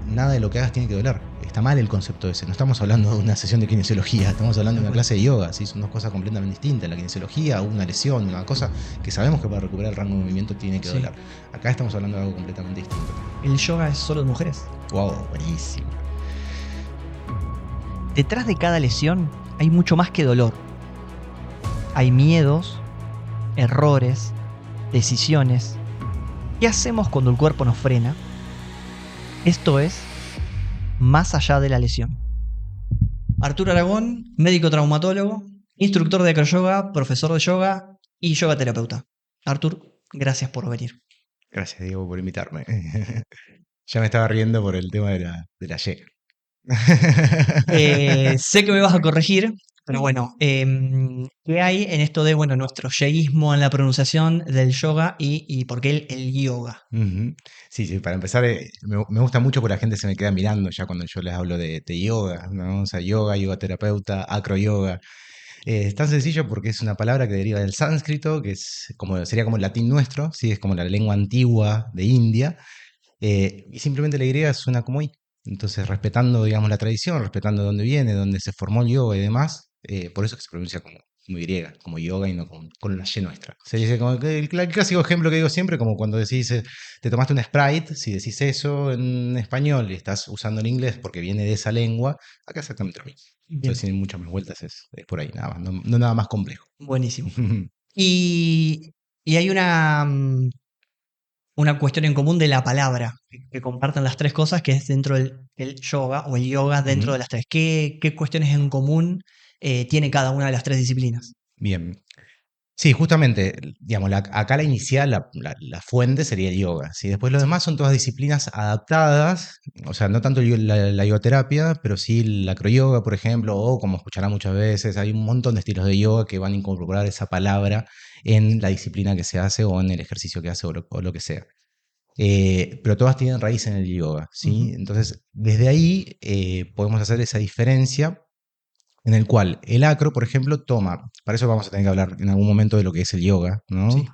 nada de lo que hagas tiene que doler. Está mal el concepto ese. No estamos hablando de una sesión de kinesiología, estamos hablando de una clase de yoga. ¿Sí? Son dos cosas completamente distintas. La kinesiología, una lesión, una cosa que sabemos que para recuperar el rango de movimiento tiene que doler. Acá estamos hablando de algo completamente distinto. ¿El yoga es solo de mujeres? Wow, buenísimo. Detrás de cada lesión hay mucho más que dolor. Hay miedos, errores, decisiones. ¿Qué hacemos cuando el cuerpo nos frena? Esto es más allá de la lesión. Arturo Aragón, médico traumatólogo, instructor de acroyoga, profesor de yoga y yoga terapeuta. Arturo, gracias por venir. Gracias, Diego, por invitarme. Ya me estaba riendo por el tema de la Y. Sé que me vas a corregir, pero bueno, ¿qué hay en esto de nuestro yeísmo en la pronunciación del yoga y por qué el yoga? Sí, sí, para empezar, me gusta mucho porque la gente se me queda mirando ya cuando yo les hablo de yoga, ¿no? O sea, yoga terapeuta, acroyoga. Es tan sencillo porque es una palabra que deriva del sánscrito, que sería como el latín nuestro, ¿sí? Es como la lengua antigua de India, y simplemente la Y suena como I. Entonces, respetando, digamos, la tradición, respetando de dónde viene, dónde se formó el yoga y demás, por eso que se pronuncia como Y, como yoga y no con la Y nuestra. Se dice como que el clásico ejemplo que digo siempre, como cuando decís, te tomaste un Sprite, si decís eso en español y estás usando el inglés porque viene de esa lengua, acá exactamente lo mismo. Entonces, sin muchas más vueltas, es por ahí nada más, no nada más complejo. Buenísimo. Y hay una cuestión en común de la palabra que comparten las tres cosas, que es dentro del yoga o el yoga dentro de las tres. ¿Qué cuestiones en común tiene cada una de las tres disciplinas? Bien. Sí, justamente, digamos, acá la inicial, la fuente sería el yoga. ¿Sí? Después lo demás son todas disciplinas adaptadas, o sea, no tanto la yogaterapia, pero sí la acroyoga, por ejemplo, o como escucharán muchas veces, hay un montón de estilos de yoga que van a incorporar esa palabra en la disciplina que se hace o en el ejercicio que hace o lo que sea. Pero todas tienen raíz en el yoga, ¿sí? Entonces, desde ahí podemos hacer esa diferencia en el cual el acro, por ejemplo, toma, para eso vamos a tener que hablar en algún momento de lo que es el yoga, ¿no? Sí.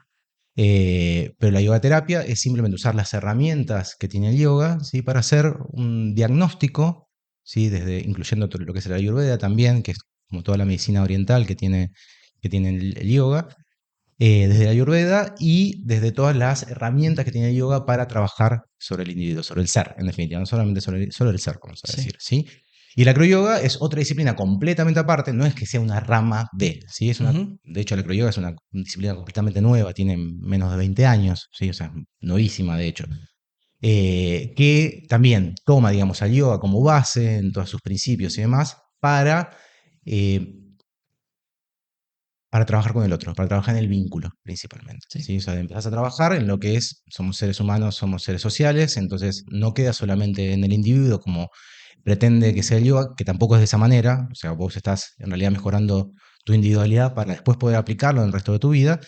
Pero la yoga terapia es simplemente usar las herramientas que tiene el yoga, ¿sí? Para hacer un diagnóstico, ¿sí? Incluyendo todo lo que es la ayurveda también, que es como toda la medicina oriental que tiene el yoga, desde la ayurveda y desde todas las herramientas que tiene el yoga para trabajar sobre el individuo, sobre el ser, en definitiva, no solamente sobre el ser, vamos a decir, ¿sí? Y la acroyoga es otra disciplina completamente aparte, no es que sea una rama de, ¿sí? De hecho, la acroyoga es una disciplina completamente nueva, tiene menos de 20 años, ¿sí? O sea, novísima, de hecho. Que también toma, digamos, al yoga como base en todos sus principios y demás eh, para trabajar con el otro, para trabajar en el vínculo principalmente. ¿Sí? O sea, empezás a trabajar en lo que somos seres humanos, somos seres sociales, entonces no queda solamente en el individuo como pretende que sea el yoga, que tampoco es de esa manera, o sea, vos estás en realidad mejorando tu individualidad para después poder aplicarlo en el resto de tu vida.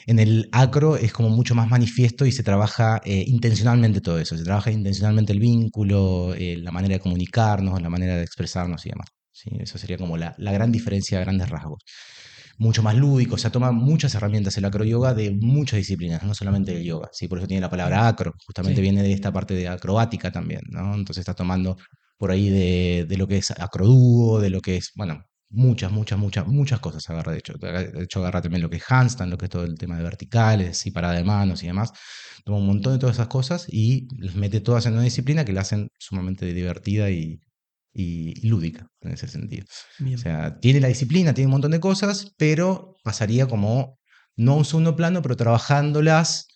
En el acro es como mucho más manifiesto y se trabaja intencionalmente todo eso, se trabaja intencionalmente el vínculo, la manera de comunicarnos, la manera de expresarnos y demás. ¿Sí? Eso sería como la gran diferencia a grandes rasgos. Mucho más lúdico, o sea, toma muchas herramientas el acroyoga de muchas disciplinas, no solamente del yoga, ¿sí? Por eso tiene la palabra acro, justamente viene de esta parte de acrobática también, ¿no? Entonces está tomando por ahí de lo que es acrodúo, de lo que es, bueno, muchas cosas agarra, de hecho agarra también lo que es handstand, lo que es todo el tema de verticales y parada de manos y demás, toma un montón de todas esas cosas y las mete todas en una disciplina que la hacen sumamente divertida y lúdica en ese sentido. Bien. O sea, tiene la disciplina, tiene un montón de cosas, pero pasaría como, no a un segundo plano, pero trabajándolas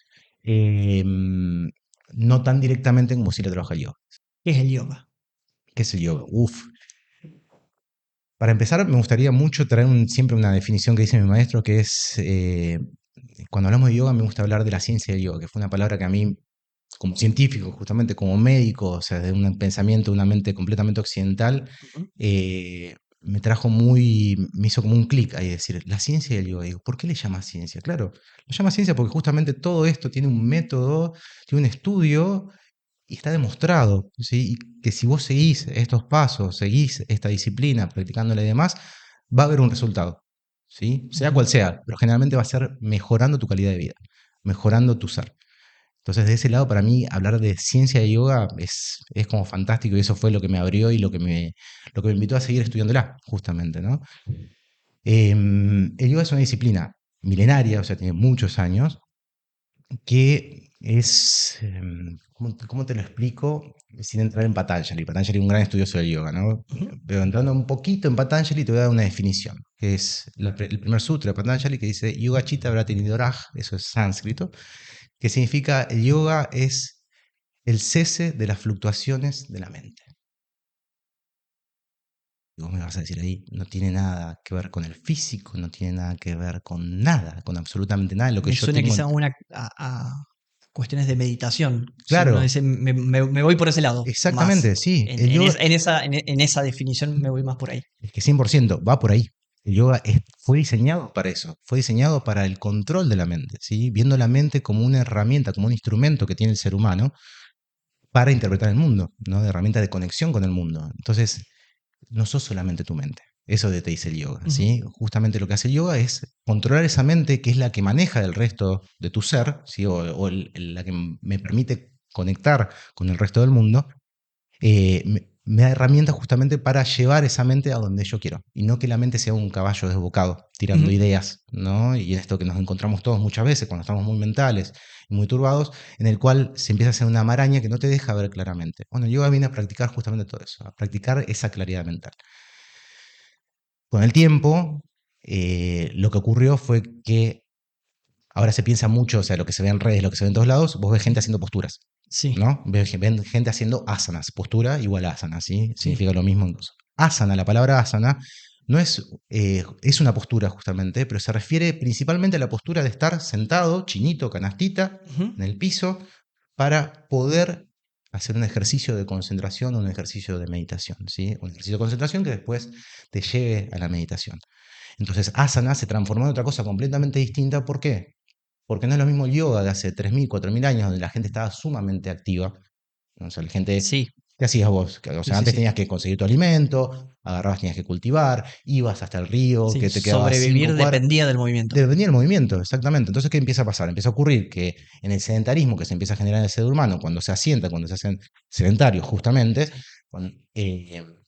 no tan directamente como si la trabaja el yoga. ¿Qué es el yoga? ¿Qué es el yoga? Uf. Para empezar, me gustaría mucho traer siempre una definición que dice mi maestro, que es, cuando hablamos de yoga, me gusta hablar de la ciencia del yoga, que fue una palabra que a mí, como científico, justamente como médico, o sea, de un pensamiento, una mente completamente occidental, me hizo como un clic ahí, decir, la ciencia del yoga. Digo, ¿por qué le llama ciencia? Claro, lo llama ciencia porque justamente todo esto tiene un método, tiene un estudio y está demostrado, ¿sí? Y que si vos seguís estos pasos, seguís esta disciplina, practicándola y demás, va a haber un resultado, ¿sí? Sea cual sea, pero generalmente va a ser mejorando tu calidad de vida, mejorando tu ser. Entonces, de ese lado, para mí, hablar de ciencia de yoga es como fantástico y eso fue lo que me abrió y lo que me invitó a seguir estudiándola, justamente, ¿no? El yoga es una disciplina milenaria, o sea, tiene muchos años, que es, ¿cómo te lo explico? Sin entrar en Patanjali. Patanjali es un gran estudioso del yoga, ¿no? Ujú. Pero entrando un poquito en Patanjali te voy a dar una definición, que es el primer sutra de Patanjali que dice Yoga Chitta Vritti Nidoraj, eso es sánscrito, que significa el yoga es el cese de las fluctuaciones de la mente. Y vos me vas a decir ahí, no tiene nada que ver con el físico, no tiene nada que ver con nada, con absolutamente nada de lo que Me yo suena tengo. quizá a cuestiones de meditación. Si uno Claro, dice, me voy por ese lado, más. exactamente, sí. El yoga, En esa definición me voy más por ahí. es que 100% va por ahí. El yoga fue diseñado para eso, fue diseñado para el control de la mente, ¿sí? Viendo la mente como una herramienta, como un instrumento que tiene el ser humano para interpretar el mundo, ¿no? De herramienta de conexión con el mundo. Entonces, no sos solamente tu mente. Eso te dice el yoga, Ujú. ¿sí? Justamente lo que hace el yoga es controlar esa mente que es la que maneja el resto de tu ser, ¿sí? O la que me permite conectar con el resto del mundo, me da herramientas justamente para llevar esa mente a donde yo quiero. Y no que la mente sea un caballo desbocado, tirando Ujú. ideas, ¿no? Y en esto que nos encontramos todos muchas veces, cuando estamos muy mentales y muy turbados, en el cual se empieza a hacer una maraña que no te deja ver claramente. Bueno, el yoga viene a practicar justamente todo eso, a practicar esa claridad mental. Con el tiempo, lo que ocurrió fue que ahora se piensa mucho, o sea, lo que se ve en redes, lo que se ve en todos lados, vos ves gente haciendo posturas, Sí, ¿no? Ven gente haciendo asanas, postura igual a asana, ¿sí? sí. Significa lo mismo en dos. Asana, la palabra asana, no es una postura justamente, pero se refiere principalmente a la postura de estar sentado, chinito, canastita, Ujú. en el piso, para poder hacer un ejercicio de concentración o un ejercicio de meditación, ¿sí? Un ejercicio de concentración que después te lleve a la meditación. Entonces, asana se transformó en otra cosa completamente distinta. ¿Por qué? Porque no es lo mismo el yoga de hace 3.000, 4.000 años, donde la gente estaba sumamente activa. O sea, la gente, Sí, ¿qué hacías vos? O sí, sea, sí, antes sí. tenías que conseguir tu alimento, agarrabas, tenías que cultivar, ibas hasta el río, Sí, que te quedabas sobrevivir 5 cuadras. dependía del movimiento. Dependía del movimiento, exactamente. Entonces, ¿qué empieza a pasar? Empieza a ocurrir que en el sedentarismo que se empieza a generar en el ser humano, cuando se asienta, cuando se hacen sedentarios, justamente, Sí.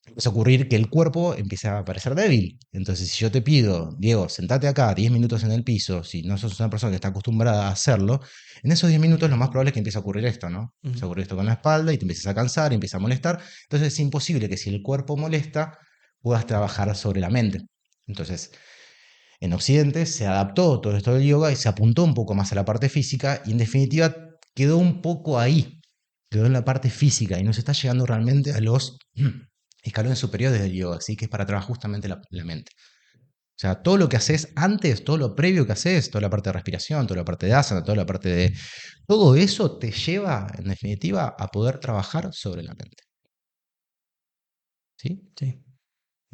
empieza a ocurrir que el cuerpo empieza a parecer débil. Entonces, si yo te pido, Diego, sentate acá 10 minutos en el piso, si no sos una persona que está acostumbrada a hacerlo, en esos 10 minutos lo más probable es que empiece a ocurrir esto, ¿no? Ujú. Empieza a ocurrir esto con la espalda y te empiezas a cansar, y empieza a molestar. Entonces, es imposible que si el cuerpo molesta, puedas trabajar sobre la mente. Entonces, en Occidente se adaptó todo esto del yoga y se apuntó un poco más a la parte física y en definitiva quedó un poco ahí, quedó en la parte física y no se está llegando realmente a los escalones superiores del yoga, ¿sí? Que es para trabajar justamente la mente. O sea, todo lo que haces antes, todo lo previo que haces, toda la parte de respiración, toda la parte de asana, toda la parte de... Todo eso te lleva, en definitiva, a poder trabajar sobre la mente. ¿Sí? Sí.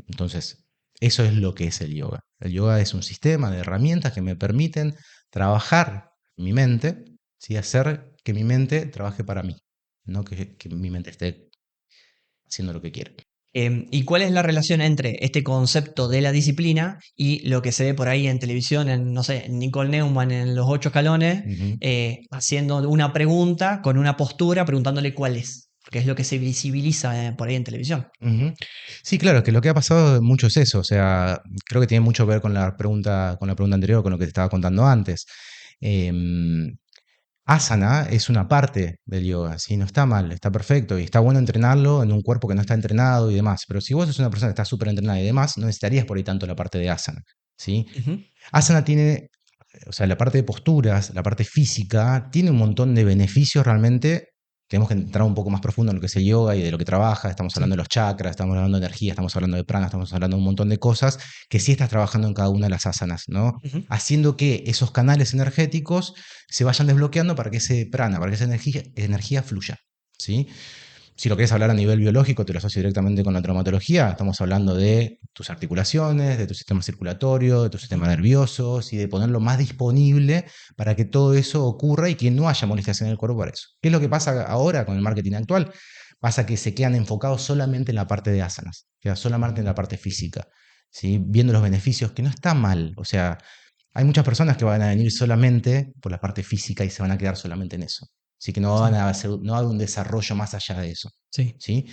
Entonces, eso es lo que es el yoga. El yoga es un sistema de herramientas que me permiten trabajar mi mente, ¿sí? Hacer que mi mente trabaje para mí, no que mi mente esté haciendo lo que quiere. ¿Y cuál es la relación entre este concepto de la disciplina y lo que se ve por ahí en televisión, en, no sé, en Nicole Neumann en Los Ocho Escalones, Ujú, haciendo una pregunta con una postura, preguntándole cuál es? Porque es lo que se visibiliza por ahí en televisión. ujú. Sí, claro, que lo que ha pasado mucho es eso, o sea, creo que tiene mucho que ver con la pregunta anterior, con lo que te estaba contando antes. Em, Asana es una parte del yoga, ¿sí? No está mal, está perfecto y está bueno entrenarlo en un cuerpo que no está entrenado y demás. Pero si vos sos una persona que está súper entrenada y demás, no necesitarías por ahí tanto la parte de asana, ¿sí? Ujú. Asana tiene, o sea, la parte de posturas, la parte física, tiene un montón de beneficios realmente. Tenemos que entrar un poco más profundo en lo que es el yoga y de lo que trabaja. Estamos hablando Sí. de los chakras, estamos hablando de energía, estamos hablando de prana, estamos hablando de un montón de cosas que sí estás trabajando en cada una de las asanas, ¿no? Ujú. Haciendo que esos canales energéticos se vayan desbloqueando para que ese prana, para que esa energía fluya, ¿sí? Si lo querés hablar a nivel biológico, te lo asocio directamente con la traumatología. Estamos hablando de tus articulaciones, de tu sistema circulatorio, de tu Ujú. sistema nervioso, y de ponerlo más disponible para que todo eso ocurra y que no haya molestias en el cuerpo para eso. ¿Qué es lo que pasa ahora con el marketing actual? Pasa que se quedan enfocados solamente en la parte de asanas, queda solamente en la parte física, ¿sí? Viendo los beneficios, que no está mal. O sea, hay muchas personas que van a venir solamente por la parte física y se van a quedar solamente en eso. sí que no Sí. van a hacer, no va a haber un desarrollo más allá de eso, Sí. ¿sí?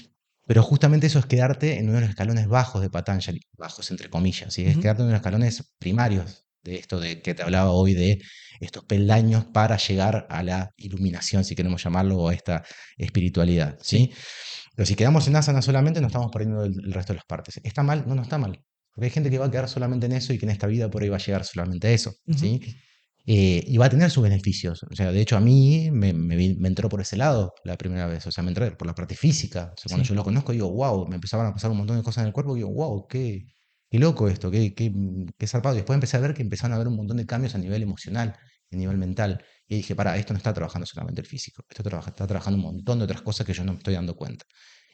Pero justamente eso es quedarte en uno de los escalones bajos de Patanjali, bajos entre comillas, ¿sí? Es Ujú. quedarte en uno de los escalones primarios de esto de que te hablaba hoy de estos peldaños para llegar a la iluminación, si queremos llamarlo, o a esta espiritualidad, ¿sí? Sí. Pero si quedamos en asana solamente, no estamos perdiendo el resto de las partes. ¿Está mal? No, no está mal. Porque hay gente que va a quedar solamente en eso y que en esta vida por ahí va a llegar solamente a eso, Ujú. ¿sí? Y va a tener sus beneficios. O sea, de hecho, a mí me entró por ese lado la primera vez. O sea, me entró por la parte física. O sea, cuando Sí. yo lo conozco, digo, wow, me empezaban a pasar un montón de cosas en el cuerpo. Digo, wow, qué loco esto, qué zarpado. Y después empecé a ver que empezaron a haber un montón de cambios a nivel emocional, a nivel mental. Y dije, para, esto no está trabajando solamente el físico. Está trabajando un montón de otras cosas que yo no me estoy dando cuenta.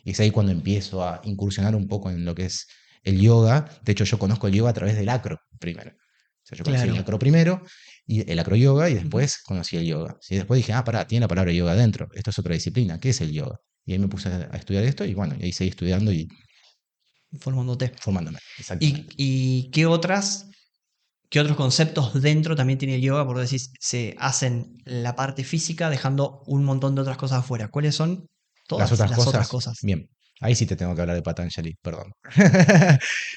Y es ahí cuando empiezo a incursionar un poco en lo que es el yoga. De hecho, yo conozco el yoga a través del acro primero. O sea, yo conocí el Claro. acro primero, y el acro yoga, y Ujú. después conocí el yoga. ¿Sí? Después dije, pará, tiene la palabra yoga adentro. Esto es otra disciplina. ¿Qué es el yoga? Y ahí me puse a estudiar esto, y bueno, y ahí seguí estudiando y Formándote. formándome. ¿Y, Exactamente. y qué otros conceptos dentro también tiene el yoga? Porque decís, se hacen la parte física dejando un montón de otras cosas afuera. ¿Cuáles son Las todas otras las otras cosas, cosas? bien. Ahí sí te tengo que hablar de Patanjali, perdón.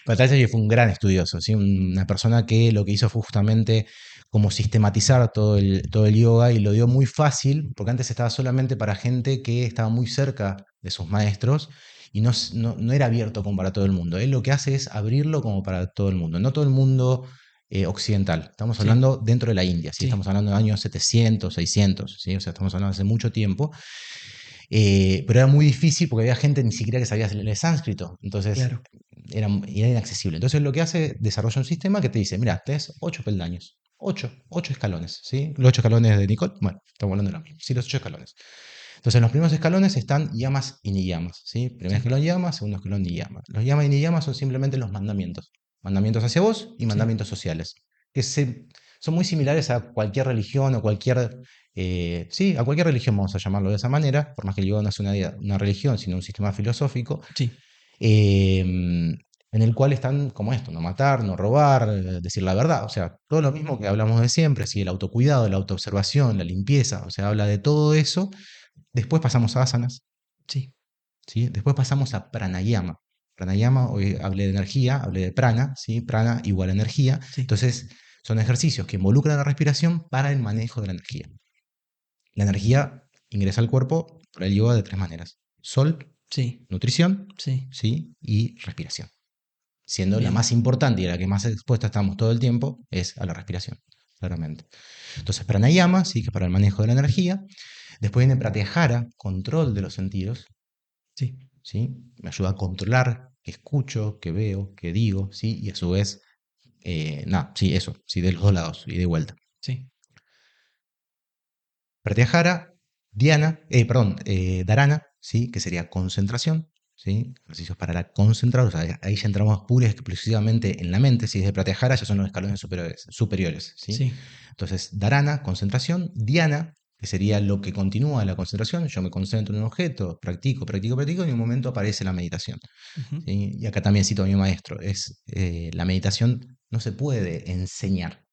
Patanjali fue un gran estudioso, ¿sí? Una persona que lo que hizo fue justamente como sistematizar todo el yoga, y lo dio muy fácil, porque antes estaba solamente para gente que estaba muy cerca de sus maestros y no era abierto como para todo el mundo. Él lo que hace es abrirlo como para todo el mundo, no todo el mundo occidental. Estamos Sí. hablando dentro de la India, ¿sí? Sí. Estamos hablando de años 700, 600, ¿sí? O sea, estamos hablando de hace mucho tiempo. Pero era muy difícil porque había gente ni siquiera que sabía el sánscrito, entonces Claro. era inaccesible. Entonces lo que hace, desarrolla un sistema que te dice, mira, tenés 8 peldaños, ocho escalones, ¿sí? Los 8 escalones de Nicole, bueno, estamos hablando de lo mismo, sí, los 8 escalones. Entonces en los primeros escalones están yamas y niyamas, ¿sí? Primer Sí. escalón yama, segundo escalón niyama. Los yamas y niyamas son simplemente los mandamientos, mandamientos hacia vos y Sí. mandamientos sociales, que son muy similares a cualquier religión o sí, a cualquier religión, vamos a llamarlo de esa manera, por más que el yoga no es una religión, sino un sistema filosófico, Sí. eh, en el cual están como esto, no matar, no robar, decir la verdad, o sea, todo lo mismo que hablamos de siempre, ¿sí? El autocuidado, la autoobservación, la limpieza, o sea, habla de todo eso. Después pasamos a asanas, Sí. ¿sí? Después pasamos a pranayama. Pranayama, hoy hablé de energía, hablé de prana, ¿sí? Prana igual a energía. Sí. Entonces, son ejercicios que involucran la respiración para el manejo de la energía. La energía ingresa al cuerpo por el yoga de 3 maneras: sol, Sí. nutrición, Sí. ¿sí? Y respiración. Siendo la Bien. más importante y a la que más expuesta estamos todo el tiempo es a la respiración, claramente. Entonces, pranayama, ¿sí? Que es para el manejo de la energía. Después viene pratyahara, control de los sentidos, Sí. ¿sí? Me ayuda a controlar qué escucho, qué veo, qué digo, ¿sí? Y a su vez, nada, sí, eso, sí, de los dos lados y de vuelta. Sí. Pratyahara, Dhyana, perdón, Dharana, ¿sí? Que sería concentración, ¿sí? Ejercicios para la concentrar, o sea, ahí ya entramos pura y exclusivamente en la mente. Si es de Pratyahara, ya son los escalones superiores, ¿sí? Sí. Entonces, Dharana, concentración; Dhyana, que sería lo que continúa la concentración. Yo me concentro en un objeto, practico, practico, practico, y en un momento aparece la meditación, Ujú. ¿sí? Y acá también cito a mi maestro, la meditación no se puede enseñar.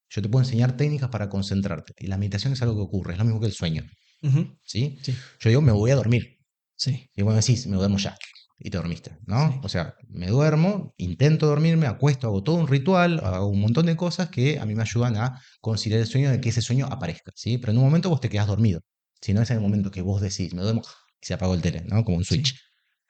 Yo te puedo enseñar técnicas para concentrarte. Y la meditación es algo que ocurre, es lo mismo que el sueño, Ujú. ¿sí? Sí. Yo digo, me voy a dormir. Sí. Y vos me decís, me duermo ya. Y te dormiste, ¿no? Sí. O sea, me duermo, intento dormirme, acuesto, hago todo un ritual, hago un montón de cosas que a mí me ayudan a conciliar el sueño, de que ese sueño aparezca, ¿sí? Pero en un momento vos te quedás dormido. Si no es en el momento que vos decís, me duermo, y se apagó el tele, ¿no? Como un switch. Sí.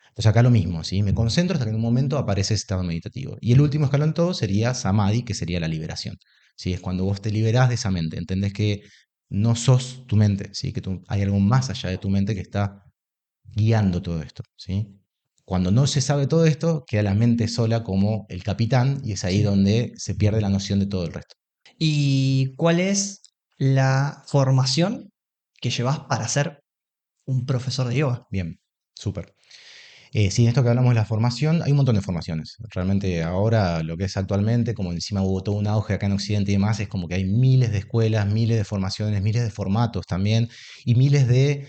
Entonces acá lo mismo, ¿sí? Me concentro hasta que en un momento aparece ese estado meditativo. Y el último escalón todo sería samadhi, que sería la liberación, ¿sí? Es cuando vos te liberás de esa mente, entendés que no sos tu mente, ¿sí? Que hay algo más allá de tu mente que está guiando todo esto, ¿sí? Cuando no se sabe todo esto, queda la mente sola como el capitán, y es ahí Sí. donde se pierde la noción de todo el resto. ¿Y cuál es la formación que llevas para ser un profesor de yoga? Bien, súper. Sí, en esto que hablamos de la formación, hay un montón de formaciones. Realmente ahora, lo que es actualmente, como encima hubo todo un auge acá en Occidente y demás, es como que hay miles de escuelas, miles de formaciones, miles de formatos también, y miles de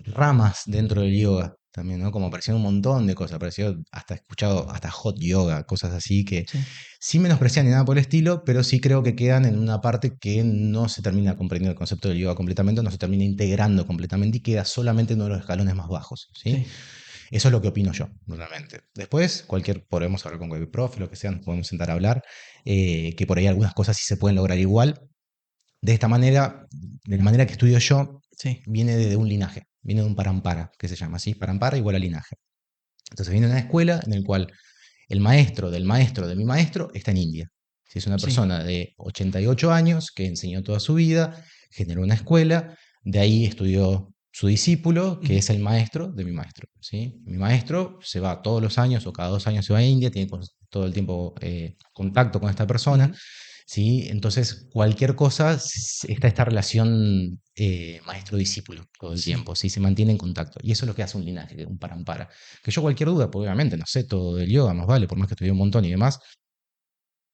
ramas dentro del yoga. también, ¿no? Como aparecieron un montón de cosas, apareció hasta he escuchado hasta hot yoga, cosas así que Sí, sin menospreciar ni nada por el estilo, pero sí creo que quedan en una parte que no se termina comprendiendo el concepto del yoga completamente, no se termina integrando completamente y queda solamente en uno de los escalones más bajos, ¿sí? sí, Eso es lo que opino yo, realmente. Después, podemos hablar con cualquier profe, lo que sea, nos podemos sentar a hablar, que por ahí algunas cosas sí se pueden lograr igual. De esta manera, de la manera que estudio yo, sí. viene de un linaje, viene de un parampara, que se llama así, parampara igual a linaje. Entonces viene de una escuela en la cual el maestro del maestro de mi maestro está en India. Si es una Sí. persona de 88 años que enseñó toda su vida, generó una escuela, de ahí estudió su discípulo, que Ujú, es el maestro de mi maestro. ¿Sí? Mi maestro se va todos los años o cada 2 años se va a India, tiene todo el tiempo contacto con esta persona. ujú. ¿Sí? Entonces, cualquier cosa, está esta relación maestro-discípulo todo el Sí, tiempo, ¿sí? Se mantiene en contacto. Y eso es lo que hace un linaje, un parampara. Que yo cualquier duda, pues obviamente no sé todo del yoga, más vale, por más que estudié un montón y demás,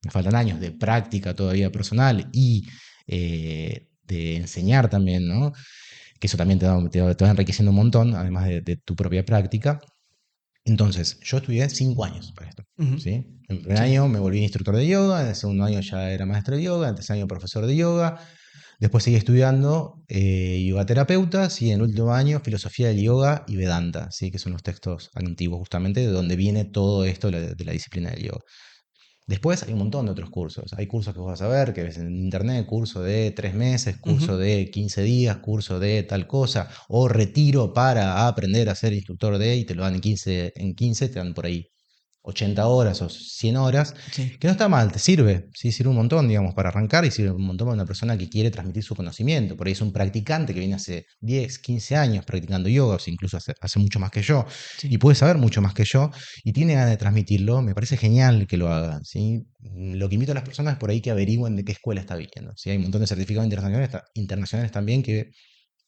me faltan años de práctica todavía personal y de enseñar también, ¿no? Que eso también te va enriqueciendo un montón, además de tu propia práctica. Entonces, yo estudié 5 años para esto. ujú, ¿Sí? En el primer sí, año me volví instructor de yoga, en el segundo año ya era maestro de yoga, en el tercer año profesor de yoga, después seguí estudiando yoga terapeutas y en el último año filosofía del yoga y Vedanta, ¿sí? Que son los textos antiguos justamente de donde viene todo esto de la disciplina del yoga. Después hay un montón de otros cursos. Hay cursos que vos vas a ver, que ves en internet, curso de 3 meses, ujú, curso de 15 días, curso de tal cosa, o retiro para aprender a ser instructor de, y te lo dan en quince te dan por ahí 80 horas o 100 horas, sí, que no está mal, te sirve, sí, sirve un montón, digamos, para arrancar y sirve un montón para una persona que quiere transmitir su conocimiento. Por ahí es un practicante que viene hace 10 15 años practicando yoga, o sea, incluso hace mucho más que yo, y sí, puede saber mucho más que yo, y tiene ganas de transmitirlo, me parece genial que lo haga, ¿sí? Lo que invito a las personas es por ahí que averigüen de qué escuela está viniendo, ¿sí? Hay un montón de certificados internacionales también que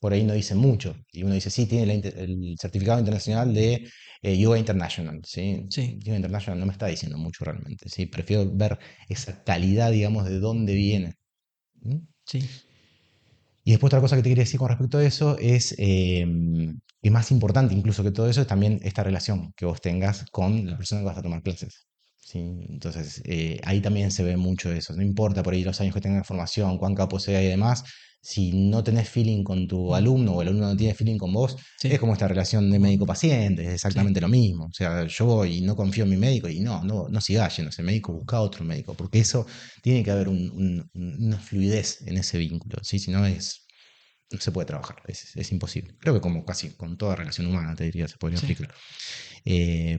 por ahí no dicen mucho. Y uno dice, sí, tiene el certificado internacional de Yoga International, ¿sí? sí, Yoga International no me está diciendo mucho realmente, ¿sí? Prefiero ver esa calidad, digamos, de dónde viene. ¿Mm? sí, Y después otra cosa que te quería decir con respecto a eso es que más importante incluso que todo eso es también esta relación que vos tengas con la persona que vas a tomar clases. ¿Sí? Entonces, ahí también se ve mucho eso. No importa por ahí los años que tengas de formación, cuán capo sea y demás, si no tenés feeling con tu ujú, alumno o el alumno no tiene feeling con vos, es sí, como esta relación de como- médico-paciente, es sí, exactamente lo mismo. O sea, yo voy y no confío en mi médico y no sigas yendo a ese médico, busca otro médico, porque eso tiene que haber una fluidez en ese vínculo, ¿sí? Si no no se puede trabajar, es imposible. Creo que como casi con toda relación humana, te diría, se podría sí, aplicar.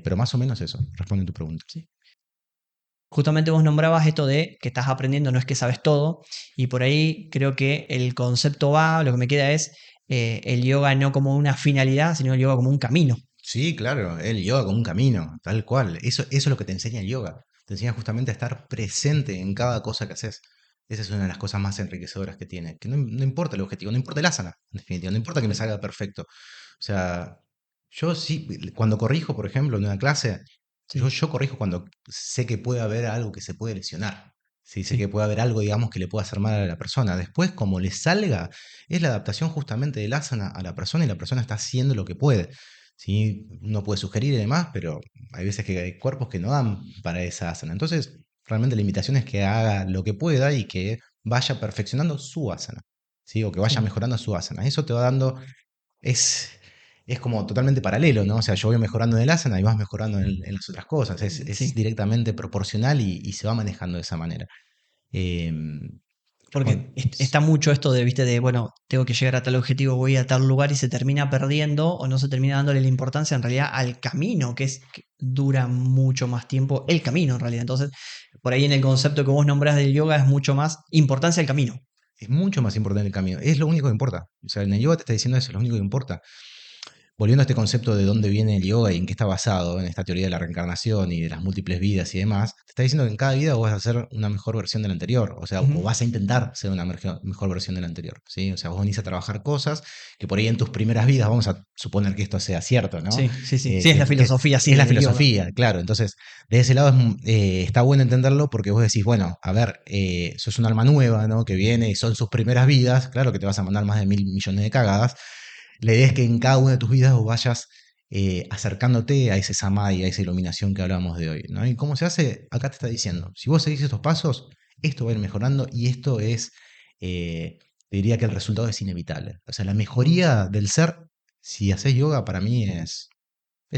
Pero más o menos eso, responde tu pregunta. sí. Justamente vos nombrabas esto de que estás aprendiendo, no es que sabes todo, y por ahí creo que el concepto va, lo que me queda es el yoga no como una finalidad, sino el yoga como un camino. Sí, claro, el yoga como un camino, tal cual. Eso es lo que te enseña el yoga. Te enseña justamente a estar presente en cada cosa que haces. Esa es una de las cosas más enriquecedoras que tiene. Que no importa el objetivo, no importa el asana, en definitiva, no importa que me Sí, salga perfecto. O sea, yo sí, cuando corrijo, por ejemplo, en una clase, sí, yo corrijo cuando sé que puede haber algo que se puede lesionar. Sí, sé que sí, puede haber algo, digamos, que le pueda hacer mal a la persona. Después, como le salga, es la adaptación justamente del asana a la persona y la persona está haciendo lo que puede. ¿Sí? Uno puede sugerir y demás, pero hay veces que hay cuerpos que no dan para esa asana. Entonces, realmente la invitación es que haga lo que pueda y que vaya perfeccionando su asana, ¿sí? O que vaya sí, mejorando su asana. Eso te va dando, es, es como totalmente paralelo, ¿no? O sea, yo voy mejorando en el asana y vas mejorando en las otras cosas. Es sí. directamente proporcional y se va manejando de esa manera. Em, bueno, Porque está mucho esto de, viste, de, bueno, tengo que llegar a tal objetivo, voy a tal lugar y se termina perdiendo o no se termina dándole la importancia en realidad al camino, que dura mucho más tiempo el camino en realidad. Entonces, por ahí en el concepto que vos nombrás del yoga es mucho más importancia al camino. es mucho más importante el camino. Es lo único que importa. O sea, en el yoga te está diciendo eso, es lo único que importa. Volviendo a este concepto de dónde viene el yoga y en qué está basado, en esta teoría de la reencarnación y de las múltiples vidas y demás, te está diciendo que en cada vida vos vas a ser una mejor versión de la anterior, o sea, Ujú. o vas a intentar ser una mejor versión de la anterior, ¿sí? O sea, vos venís a trabajar cosas que por ahí en tus primeras vidas, vamos a suponer que esto sea cierto, ¿no? Sí, sí, sí. Sí, es Que, la filosofía, sí, es la del yoga. filosofía, claro. Entonces, de ese lado está bueno entenderlo porque vos decís, bueno, a ver, sos un alma nueva, ¿no? Que viene y son sus primeras vidas, claro que te vas a mandar más de 1.000 millones de cagadas. La idea es que en cada una de tus vidas vos vayas acercándote a ese samadhi, a esa iluminación que hablábamos de hoy, ¿no? ¿Y cómo se hace? Acá te está diciendo, si vos seguís estos pasos, esto va a ir mejorando y esto es, te diría que el resultado es inevitable. O sea, la mejoría del ser, si haces yoga, para mí es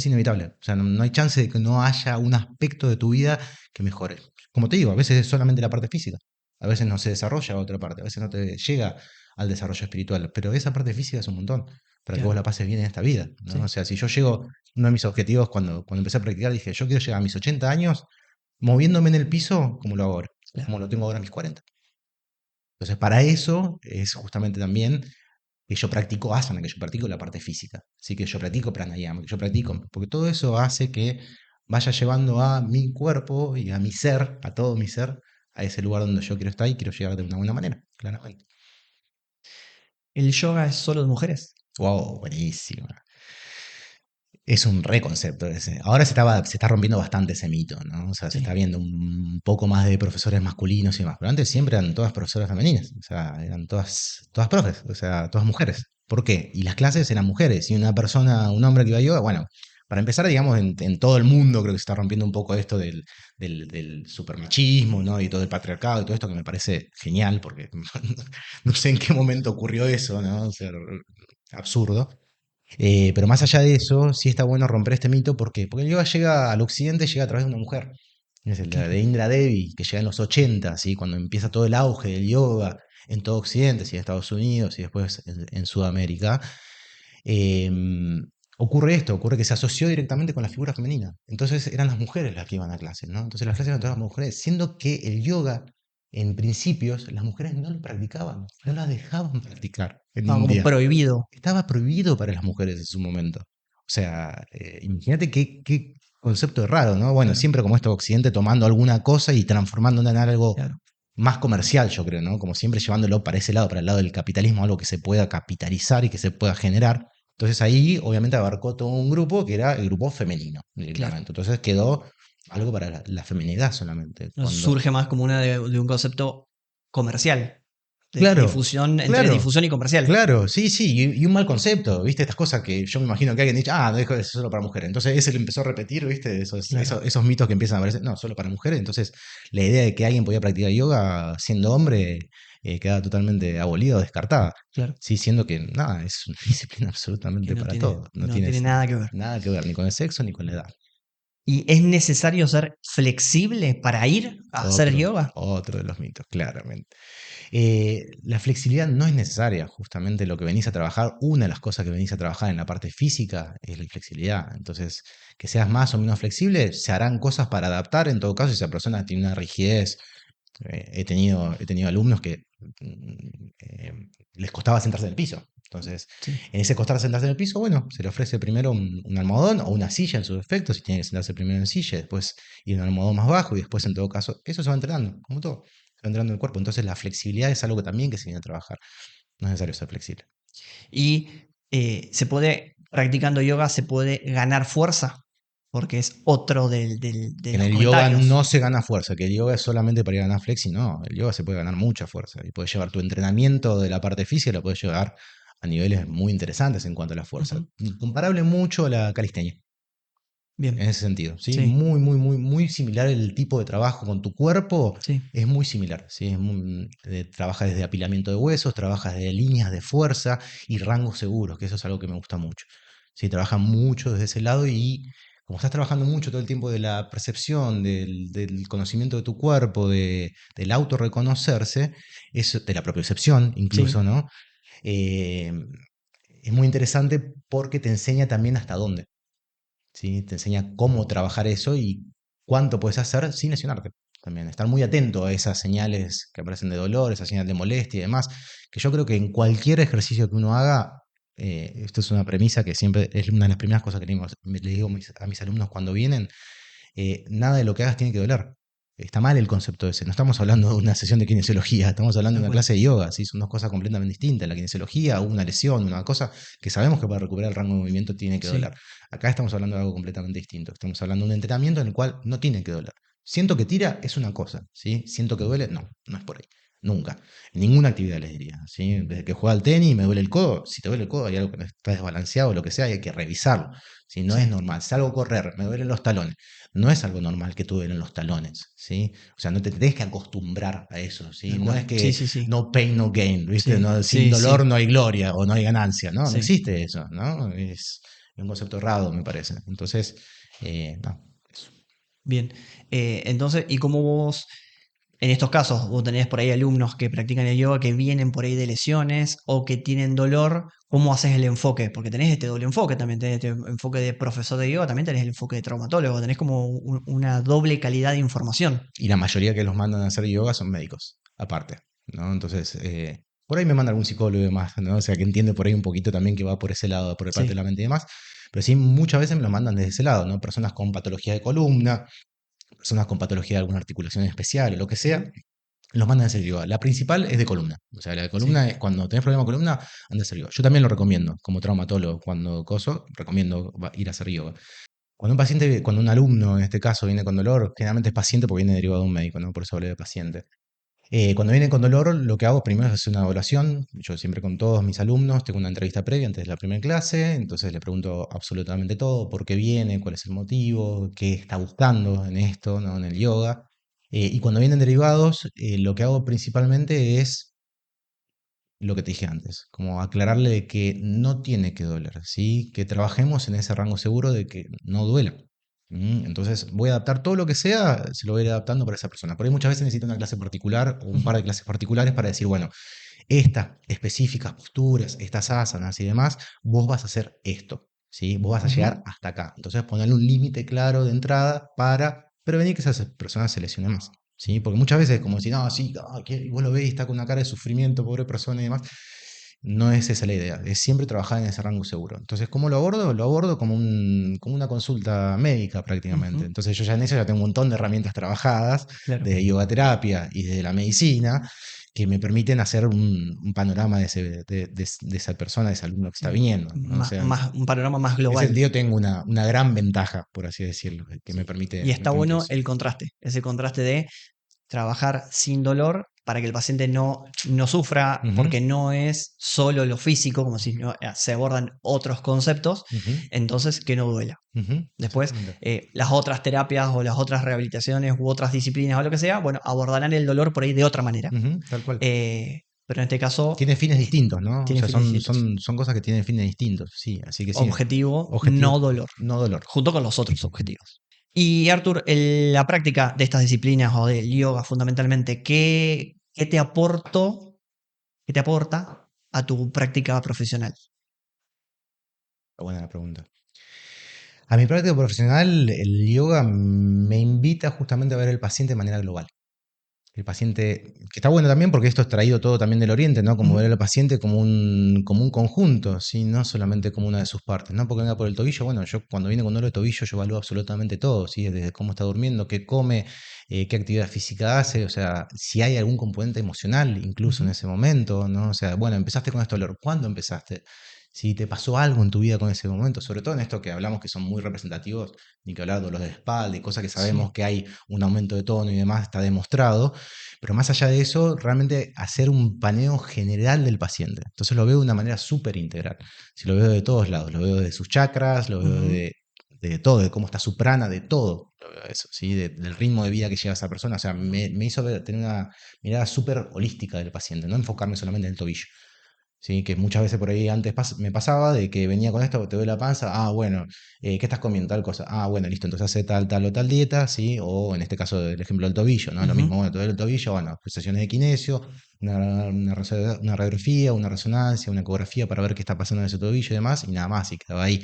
inevitable. O sea, no hay chance de que no haya un aspecto de tu vida que mejore. Como te digo, a veces es solamente la parte física, a veces no se desarrolla otra parte, a veces no te llega al desarrollo espiritual, pero esa parte física es un montón para que vos Claro, la pases bien en esta vida, ¿no? O sí, sea, si yo llego, uno de mis objetivos cuando empecé a practicar, dije, yo quiero llegar a mis 80 años moviéndome en el piso como lo hago ahora, claro. como lo tengo ahora a mis 40. Entonces, para eso es justamente también que yo practico asana, que yo practico la parte física, así que yo practico pranayama, que yo practico, porque todo eso hace que vaya llevando a mi cuerpo y a mi ser, a todo mi ser, a ese lugar donde yo quiero estar y quiero llegar de una buena manera, claramente. ¿El yoga es solo de mujeres? Wow, buenísimo. Es un reconcepto ese. Ahora se está rompiendo bastante ese mito, ¿no? O sea, se está Sí. viendo un poco más de profesores masculinos y demás. Pero antes siempre eran todas profesoras femeninas. O sea, eran todas profes, o sea, todas mujeres. ¿Por qué? Y las clases eran mujeres. Y una persona, un hombre que iba a yoga, bueno, para empezar, digamos, en todo el mundo creo que se está rompiendo un poco esto del supermachismo, ¿no? Y todo el patriarcado y todo esto que me parece genial, porque no sé en qué momento ocurrió eso, ¿no? O sea, absurdo. Pero más allá de eso, sí está bueno romper este mito. ¿Por qué? Porque el yoga llega al occidente, llega a través de una mujer. Es el ¿Qué? de Indra Devi, que llega en los 80, ¿sí? Cuando empieza todo el auge del yoga en todo Occidente, ¿sí? En Estados Unidos y después en Sudamérica. eh, ocurre que se asoció directamente con la figura femenina. Entonces eran las mujeres las que iban a clases, ¿no? Entonces las clases eran todas mujeres, siendo que el yoga, en principios, las mujeres no lo practicaban, no las dejaban practicar en Estaba como India. prohibido. Estaba prohibido para las mujeres en su momento. O sea, imagínate qué concepto raro, ¿no? Bueno, Claro, siempre como esto Occidente tomando alguna cosa y transformándola en algo claro. más comercial, yo creo, ¿no? Como siempre llevándolo para ese lado, para el lado del capitalismo, algo que se pueda capitalizar y que se pueda generar. Entonces ahí obviamente abarcó todo un grupo que era el grupo femenino Claro. directamente. Entonces quedó algo para la feminidad solamente. No, surge más como de un concepto comercial, de Claro, difusión, entre claro. difusión y comercial. Claro, sí, sí, y un mal concepto, ¿viste? Estas cosas que yo me imagino que alguien dice, no, eso es solo para mujeres. Entonces ese lo empezó a repetir, ¿viste? Claro, Esos mitos que empiezan a aparecer, no, solo para mujeres. Entonces la idea de que alguien podía practicar yoga siendo hombre queda totalmente abolida o descartada. claro. Sí, siendo que, nada, es una disciplina Que absolutamente no para tiene, todo. No no tiene tienes nada que ver. nada que ver ni con el sexo ni con la edad. ¿Y es necesario ser flexible para ir a hacer yoga? Otro de los mitos, claramente. La flexibilidad no es necesaria, justamente lo que venís a trabajar, una de las cosas que venís a trabajar en la parte física es la flexibilidad. Entonces, que seas más o menos flexible, se harán cosas para adaptar, en todo caso, si esa persona tiene una rigidez. He tenido alumnos que les costaba sentarse en el piso. Entonces, Sí. en ese costar sentarse en el piso, bueno, se le ofrece primero un almohadón o una silla en su defecto, si tiene que sentarse primero en silla, después ir a un almohadón más bajo y después, en todo caso, eso se va entrenando, como todo, se va entrenando el cuerpo. Entonces, la flexibilidad es algo que también que se viene a trabajar. No es necesario ser flexible. Y se puede, practicando yoga, se puede ganar fuerza, porque es otro de En los el yoga comentarios. no se gana fuerza, que el yoga es solamente para ir a ganar flexi, no, el yoga se puede ganar mucha fuerza y puedes llevar tu entrenamiento de la parte física, lo puedes llevar a niveles muy interesantes en cuanto a la fuerza. Ujú. Comparable mucho a la calistenia, en Bien, ese sentido, ¿sí? sí, Muy, muy, muy, muy similar el tipo de trabajo con tu cuerpo, sí. es muy similar, ¿sí? Trabaja desde apilamiento de huesos, trabaja desde líneas de fuerza y rangos seguros, que eso es algo que me gusta mucho. Sí, trabaja mucho desde ese lado y como estás trabajando mucho todo el tiempo de la percepción, del conocimiento de tu cuerpo, del autorreconocerse, eso, de la propiocepción incluso, Sí, ¿no? Eh, es muy interesante porque te enseña también hasta dónde. ¿Sí? Te enseña cómo trabajar eso y cuánto puedes hacer sin lesionarte. También estar muy atento a esas señales que aparecen de dolor, esas señales de molestia y demás, que yo creo que en cualquier ejercicio que uno haga, esto es una premisa que siempre es una de las primeras cosas que le digo a mis alumnos cuando vienen, nada de lo que hagas tiene que doler. Está mal el concepto ese. No estamos hablando de una sesión de kinesiología, estamos hablando de tal una cual. clase de yoga. ¿Sí? Son dos cosas completamente distintas. La kinesiología, una lesión, una cosa que sabemos que para recuperar el rango de movimiento tiene que doler. Sí. Acá estamos hablando de algo completamente distinto. Estamos hablando de un entrenamiento en el cual no tiene que doler. Siento que tira, es una cosa. ¿Sí? Siento que duele, no, no es por ahí. Nunca. En ninguna actividad les diría. ¿Sí? Desde que juega al tenis y me duele el codo, si te duele el codo hay algo que no está desbalanceado o lo que sea, y hay que revisarlo. Si no es Sí, normal, salgo a correr, me duelen los talones. No es algo normal que te duelen los talones. ¿Sí? O sea, no te tenés que acostumbrar a eso. ¿Sí? tal No cual. es Sí, que sí, sí. no pain, no gain. ¿Viste? Sí, No, sin sí, dolor sí, no hay gloria o no hay ganancia. No, no sí. existe eso. ¿No? Es un concepto errado, me parece. Entonces, no, eso. Bien. Entonces, ¿y cómo vos, en estos casos, vos tenés por ahí alumnos que practican el yoga que vienen por ahí de lesiones o que tienen dolor? ¿Cómo haces el enfoque? Porque tenés este doble enfoque también, tenés este enfoque de profesor de yoga, también tenés el enfoque de traumatólogo, tenés como una doble calidad de información. Y la mayoría que los mandan a hacer yoga son médicos, aparte, ¿no? Entonces, por ahí me manda algún psicólogo y demás, ¿no? O sea, que entiende por ahí un poquito también que va por ese lado, por el parte de Sí. la mente y demás. Pero sí, muchas veces me lo mandan desde ese lado, ¿no? Personas con patología de columna, personas con patología de alguna articulación especial o lo que sea, Ujú. los mandan a hacer yoga. La principal es de columna. O sea, la de Sí. columna es cuando tenés problema de columna, anda a hacer yoga. Yo también lo recomiendo, como traumatólogo, cuando coso, recomiendo ir a hacer yoga. Cuando un paciente, cuando un alumno en este caso viene con dolor, generalmente es paciente porque viene derivado de un médico, ¿no? Por eso hablé de paciente. Cuando viene con dolor, lo que hago primero es hacer una evaluación. Yo siempre con todos mis alumnos tengo una entrevista previa antes de la primera clase, entonces le pregunto absolutamente todo, por qué viene, cuál es el motivo, qué está buscando en esto, ¿no? En el yoga. Y cuando vienen derivados, lo que hago principalmente es lo que te dije antes, como aclararle de que no tiene que doler, ¿sí? Que trabajemos en ese rango seguro de que no duela. Entonces voy a adaptar todo lo que sea, se lo voy a ir adaptando para esa persona. Por ahí muchas veces necesito una clase particular o un Ujú. par de clases particulares para decir, bueno, estas específicas posturas, estas asanas y demás, vos vas a hacer esto, ¿sí? Vos vas a llegar Ujú. hasta acá. Entonces ponerle un límite claro de entrada para prevenir que esa persona se lesione más. ¿Sí? Porque muchas veces como si, no, sí, y vos lo ves y está con una cara de sufrimiento, pobre persona y demás. No es esa la idea, es siempre trabajar en ese rango seguro. Entonces, ¿cómo lo abordo? Lo abordo como, como una consulta médica prácticamente. Ujú. Entonces, yo ya en eso ya tengo un montón de herramientas trabajadas, Claro. de yogaterapia y de la medicina, que me permiten hacer un panorama de, de esa persona, de ese alumno que está Sí. viniendo, ¿no? O sea, en Un panorama más ese global. sentido tengo una gran ventaja, por así decirlo, que Sí. me Está permite bueno eso. el contraste, ese contraste de trabajar sin dolor para que el paciente no sufra, Ujú, porque no es solo lo físico, como si no, se abordan otros conceptos, ujú, entonces que no duela. ujú, Después, exactamente. las otras terapias o las otras rehabilitaciones u otras disciplinas o lo que sea, bueno, abordarán el dolor por ahí de otra manera. Ujú, tal cual. Pero en este caso, Tiene fines distintos, ¿no? O tiene sea, fines distintos. son cosas que tienen fines distintos, sí. Así que sí, Objetivo, objetivo, no dolor, no dolor. junto con los otros objetivos. Y Arthur, la práctica de estas disciplinas o del yoga fundamentalmente, ¿qué te aportó, qué te aporta a tu práctica profesional? Buena la pregunta. A mi práctica profesional, el yoga me invita justamente a ver el paciente de manera global. El paciente, que está bueno también porque esto es traído todo también del Oriente, ¿no? Como ver Ujú. al paciente como un conjunto, ¿sí? No solamente como una de sus partes, ¿no? Porque venga por el tobillo, bueno, yo cuando viene con dolor de tobillo yo evalúo absolutamente todo, ¿sí? Desde cómo está durmiendo, qué come, qué actividad física hace, o sea, si hay algún componente emocional incluso en Ujú. ese momento, ¿no? O sea, bueno, empezaste con este dolor, ¿cuándo empezaste? Si te pasó algo en tu vida con ese momento, sobre todo en esto que hablamos que son muy representativos, ni que hablar de dolores de espalda y cosas que sabemos Sí. que hay un aumento de tono y demás, está demostrado, pero más allá de eso, realmente hacer un paneo general del paciente. Entonces lo veo de una manera súper integral. Si lo veo de todos lados, lo veo de sus chakras, lo veo Ujú. de todo, de cómo está su prana, de todo. Lo veo eso, ¿sí? Del ritmo de vida que lleva esa persona. O sea, me hizo tener una mirada súper holística del paciente, no enfocarme solamente en el tobillo. ¿Sí? Que muchas veces por ahí antes me pasaba de que venía con esto, te duele la panza, bueno, ¿qué estás comiendo? Tal cosa, bueno, listo, entonces hace tal o tal dieta, ¿sí? O en este caso el ejemplo del tobillo, ¿no? Lo Ujú. mismo, bueno, te duele el tobillo, bueno, pues sesiones de kinesio, una radiografía, una resonancia, una ecografía para ver qué está pasando en ese tobillo y demás, y nada más, y quedaba ahí.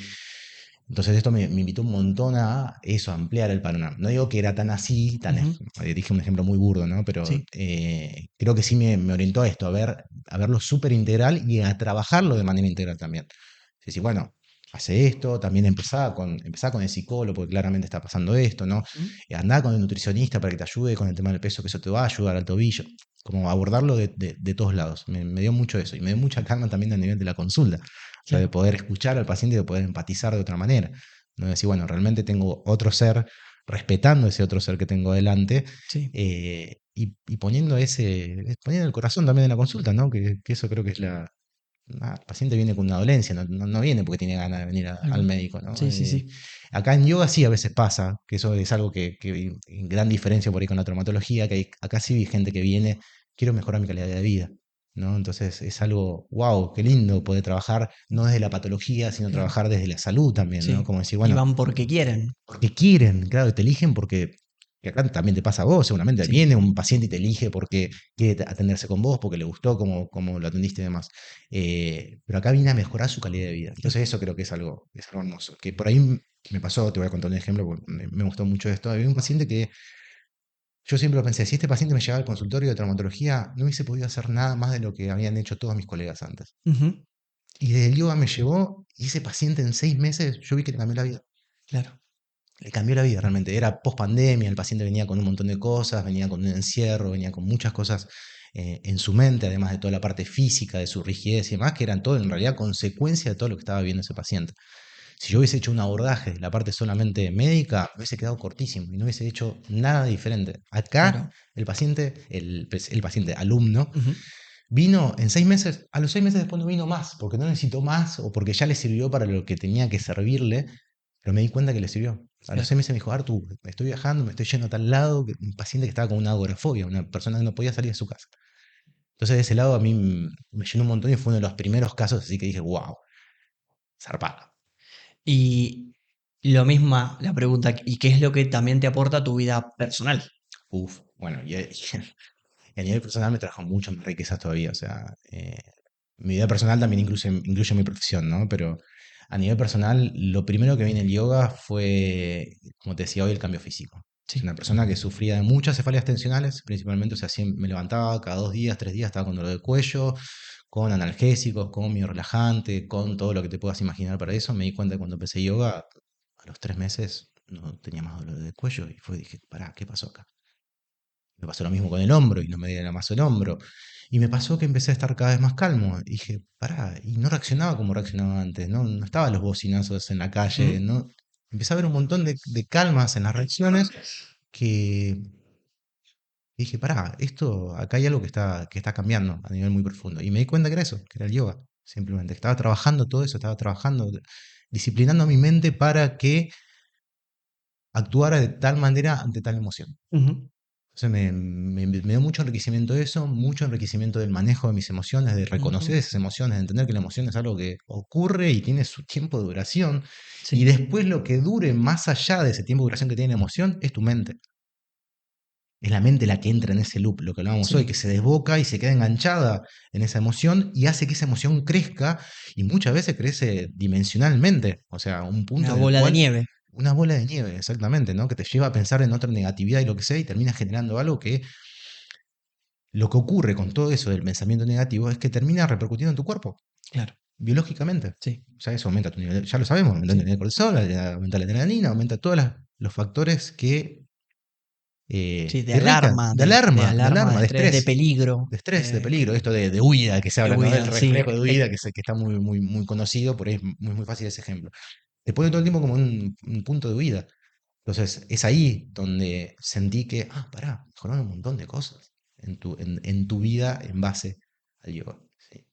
Entonces esto me invitó un montón a eso, a ampliar el panorama. No digo que era tan así, Ujú. dije un ejemplo muy burdo, ¿no? Pero Sí. creo que sí me orientó a esto, a verlo súper integral y a trabajarlo de manera integral también. Es decir, bueno, hace esto, también empezá con el psicólogo, porque claramente está pasando esto, ¿no? Ujú. Andá con el nutricionista para que te ayude con el tema del peso, que eso te va a ayudar al tobillo. Como abordarlo de todos lados. Me dio mucho eso y me dio mucha calma también a nivel de la consulta. O sea, de Claro. poder escuchar al paciente y de poder empatizar de otra manera. No decir, bueno, realmente tengo otro ser respetando ese otro ser que tengo delante, Sí. y poniendo el corazón también en la consulta, ¿no? Que eso creo que es el paciente viene con una dolencia, no viene porque tiene ganas de venir al Ujú. médico, ¿no? Sí, sí, sí. Acá en yoga sí a veces pasa, que eso es algo que en gran diferencia por ahí con la traumatología, acá sí vi gente que viene, quiero mejorar mi calidad de vida, ¿no? Entonces es algo, wow, qué lindo poder trabajar no desde la patología, sino Claro. trabajar desde la salud también, ¿no? Sí. Como decir, Y bueno, van porque quieren. porque quieren, claro, te eligen porque, que acá también te pasa a vos, seguramente Sí. viene un paciente y te elige porque quiere atenderse con vos, porque le gustó como lo atendiste y demás. Pero acá viene a mejorar su calidad de vida. Sí. Entonces eso creo que es algo hermoso. Que por ahí me pasó, te voy a contar un ejemplo, porque me gustó mucho esto. Había un paciente que yo siempre lo pensé, si este paciente me llegaba al consultorio de traumatología, no hubiese podido hacer nada más de lo que habían hecho todos mis colegas antes. Ujú. Y desde el yoga me llevó, y ese paciente en 6 meses, yo vi que le cambió la vida. Claro. Le cambió la vida realmente. Era post pandemia, el paciente venía con un montón de cosas, venía con un encierro, venía con muchas cosas en su mente, además de toda la parte física, de su rigidez y demás, que eran todo en realidad consecuencia de todo lo que estaba viviendo ese paciente. Si yo hubiese hecho un abordaje de la parte solamente médica, me hubiese quedado cortísimo y no hubiese hecho nada diferente. Acá Claro. el paciente alumno, Ujú. vino en 6 meses, a los 6 meses después no vino más, porque no necesitó más o porque ya le sirvió para lo que tenía que servirle, pero me di cuenta que le sirvió. A los Claro. 6 meses me dijo, Artu, me estoy viajando, me estoy yendo a tal lado, un paciente que estaba con una agorafobia, una persona que no podía salir de su casa. Entonces de ese lado a mí me llenó un montón y fue uno de los primeros casos, así que dije, wow, zarpado. Y lo misma la pregunta, ¿y qué es lo que también te aporta tu vida personal? Uf, bueno, y a nivel personal me trajo muchas más riquezas todavía, o sea, mi vida personal también incluye mi profesión, ¿no? Pero a nivel personal, lo primero que vi en el yoga fue, como te decía hoy, el cambio físico. Es Sí. una persona que sufría de muchas cefalias tensionales, principalmente, o sea, me levantaba cada 2 días, 3 días, estaba con dolor de cuello, con analgésicos, con relajante, con todo lo que te puedas imaginar para eso. Me di cuenta que cuando empecé yoga, a los 3 meses no tenía más dolor de cuello y dije, pará, ¿qué pasó acá? Me pasó lo mismo con el hombro y no me duele más el hombro. Y me pasó que empecé a estar cada vez más calmo. Y dije, pará, y no reaccionaba como reaccionaba antes, no estaba los bocinazos en la calle, Ujú. no. Empecé a ver un montón de calmas en las reacciones que dije, pará, acá hay algo que está cambiando a nivel muy profundo. Y me di cuenta que era eso, que era el yoga, simplemente. Estaba trabajando todo eso, estaba trabajando, disciplinando mi mente para que actuara de tal manera ante tal emoción. Ujú. Entonces me dio mucho enriquecimiento de eso, mucho enriquecimiento del manejo de mis emociones, de reconocer Ujú. esas emociones, de entender que la emoción es algo que ocurre y tiene su tiempo de duración. Y Sí. después lo que dure más allá de ese tiempo de duración que tiene la emoción es tu mente. Es la mente la que entra en ese loop, lo que hablábamos hoy, que Sí. se desboca y se queda enganchada en esa emoción y hace que esa emoción crezca y muchas veces crece dimensionalmente, o sea, un punto Una en el bola de cual nieve. una bola de nieve, exactamente, ¿no? Que te lleva a pensar en otra negatividad y lo que sea y termina generando algo que lo que ocurre con todo eso del pensamiento negativo es que termina repercutiendo en tu cuerpo, Claro. biológicamente. Sí. Ya eso aumenta tu nivel, ya lo sabemos, aumenta el Sí. nivel de cortisol, aumenta la adrenalina, aumenta todos los factores que Sí, de te irritan, alarma, de de alarma, de alarma, alarma, de estrés, de estrés, de peligro, de, esto de huida que se de habla, ¿no? Del huida. Sí. reflejo de huida que está muy, muy, muy conocido, por ahí es muy, muy fácil ese ejemplo. Te pone todo el tiempo como un punto de huida. Entonces, es ahí donde sentí que, pará, mejoraron un montón de cosas en tu vida en base al yoga. Sí.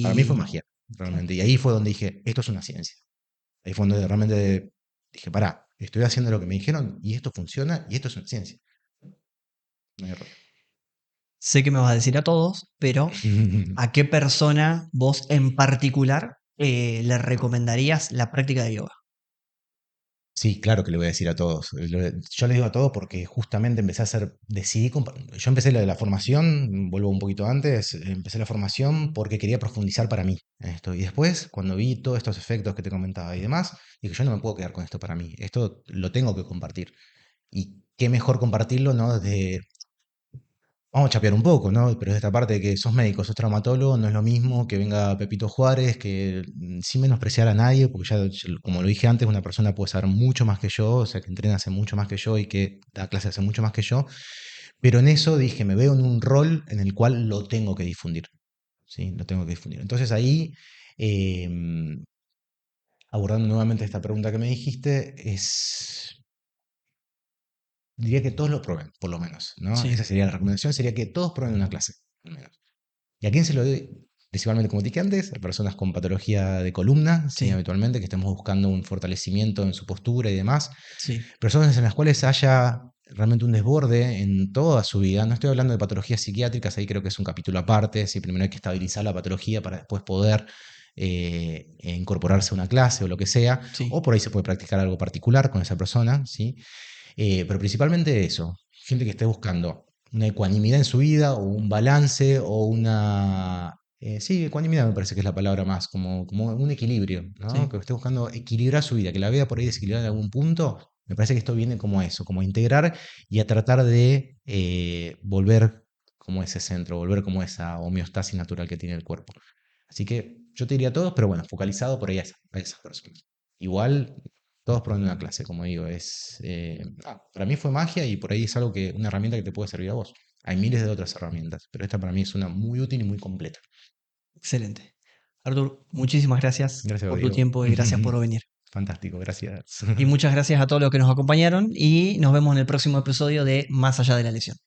Para mí fue Y magia, claro. realmente. Y ahí fue donde dije, esto es una ciencia. Ahí fue donde realmente dije, pará, estoy haciendo lo que me dijeron y esto funciona y esto es una ciencia. No hay error. Sé que me vas a decir a todos, pero ¿a qué persona vos en particular le recomendarías la práctica de yoga? Sí, claro que le voy a decir a todos. Yo les digo a todos porque justamente yo empecé lo de la formación, vuelvo un poquito antes, empecé la formación porque quería profundizar para mí en esto. Y después, cuando vi todos estos efectos que te comentaba y demás, dije, yo no me puedo quedar con esto para mí. Esto lo tengo que compartir. Y qué mejor compartirlo, ¿no? Vamos a chapear un poco, ¿no? Pero de esta parte de que sos médico, sos traumatólogo, no es lo mismo que venga Pepito Juárez, que sin menospreciar a nadie, porque como lo dije antes, una persona puede saber mucho más que yo, o sea, que entrena hace mucho más que yo y que da clases hace mucho más que yo, pero en eso dije, me veo en un rol en el cual lo tengo que difundir, ¿sí? Lo tengo que difundir. Entonces ahí, em, abordando nuevamente esta pregunta que me dijiste, diría que todos lo prueben, por lo menos, ¿no? Sí, Esa sería la recomendación, sería que todos prueben una clase, al menos. ¿Y a quién se lo doy? Principalmente, como dije antes, a personas con patología de columna, sí, sí, habitualmente, que estemos buscando un fortalecimiento en su postura y demás. sí, Personas en las cuales haya realmente un desborde en toda su vida. No estoy hablando de patologías psiquiátricas, ahí creo que es un capítulo aparte. Sí, primero hay que estabilizar la patología para después poder incorporarse a una clase o lo que sea. O sí, por ahí se puede practicar algo particular con esa persona, ¿sí? Pero principalmente eso, gente que esté buscando una ecuanimidad en su vida o un balance o una... sí, ecuanimidad me parece que es la palabra más, como un equilibrio, ¿no? sí. Que esté buscando equilibrar su vida, que la vea por ahí desequilibrada en algún punto. Me parece que esto viene como eso, como a integrar y a tratar de volver como ese centro, volver como esa homeostasis natural que tiene el cuerpo. Así que yo te diría a todos, pero bueno, focalizado por ahí a esas personas. Igual, todos probando una clase, como digo, para mí fue magia y por ahí es algo que, una herramienta que te puede servir a vos. Hay miles de otras herramientas, pero esta para mí es una muy útil y muy completa. Excelente. Artur, muchísimas gracias Gracias, por tu Diego. tiempo y gracias por venir. Fantástico, gracias. Y muchas gracias a todos los que nos acompañaron y nos vemos en el próximo episodio de Más allá de la lesión.